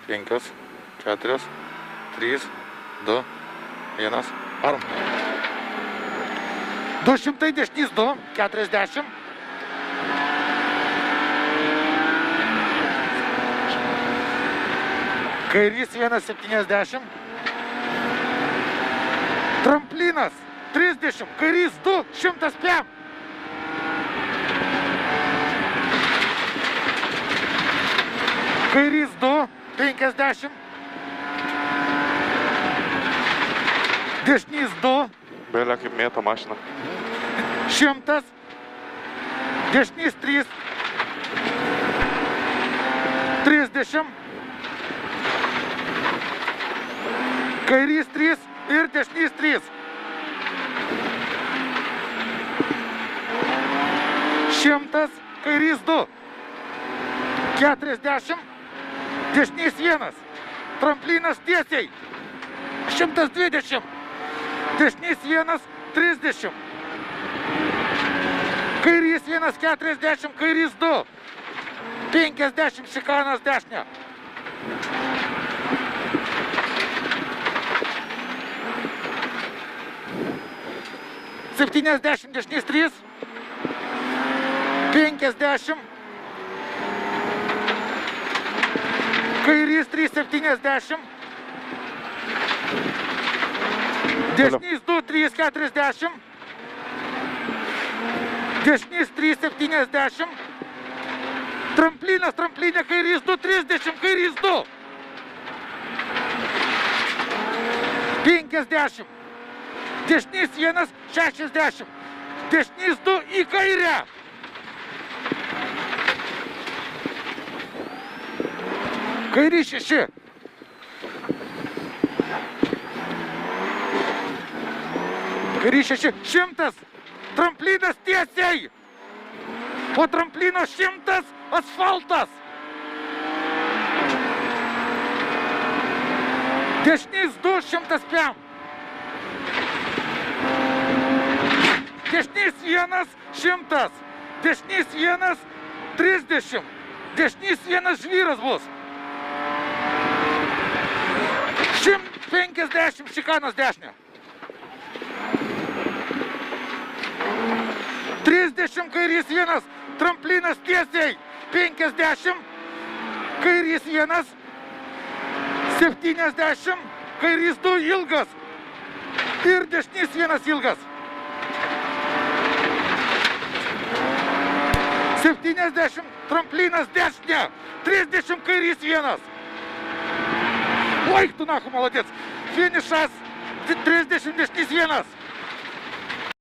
5, 4, 3, 2, 1. Varom. 200 dešinys 2, 40. Kairys 1,70. Tramplinas 30, kairys 2, 105. Kairys 2, 50. Dešinys 2. Belia kaip mėto mašina. 100. Dešinys 3. 30. Kairys 3 ir dešinys 3. 100. Kairys 2. 40. Dešinys 1. Tramplinas tiesiai. 120. Dešinys 1, 30. Kairys 1, 40. Kairys 2. 50. Šikanas dešinė. Septyniasdešimt dešinys 3. 50. Kairys 3,70. Dešinys 2, 3,40. Dešinys 3,70. Tramplinas, tramplinė, kairys 2,30. Kairys 2. 50. Dešinys 1, 60. Dešinys 2 į kairę. Kairys 6. Kairys 6. 100. Tramplinas tiesiai. Po tramplino 100 asfaltas. Dešinys 2, 105. Dešinys 1, 100. Dešinys 1, 30. Dešinys 1 žvyras bus. 150 šikanas dešinė. 30 kairys 1, tramplinas tiesiai. 50, kairys 1, 70, kairys 2 ilgas. Ir dešinys 1 ilgas. 70, tramplinas dešinė. 30 kairys 1. Oi, tu nahu, молодец. Финишас 30 дешнys 1.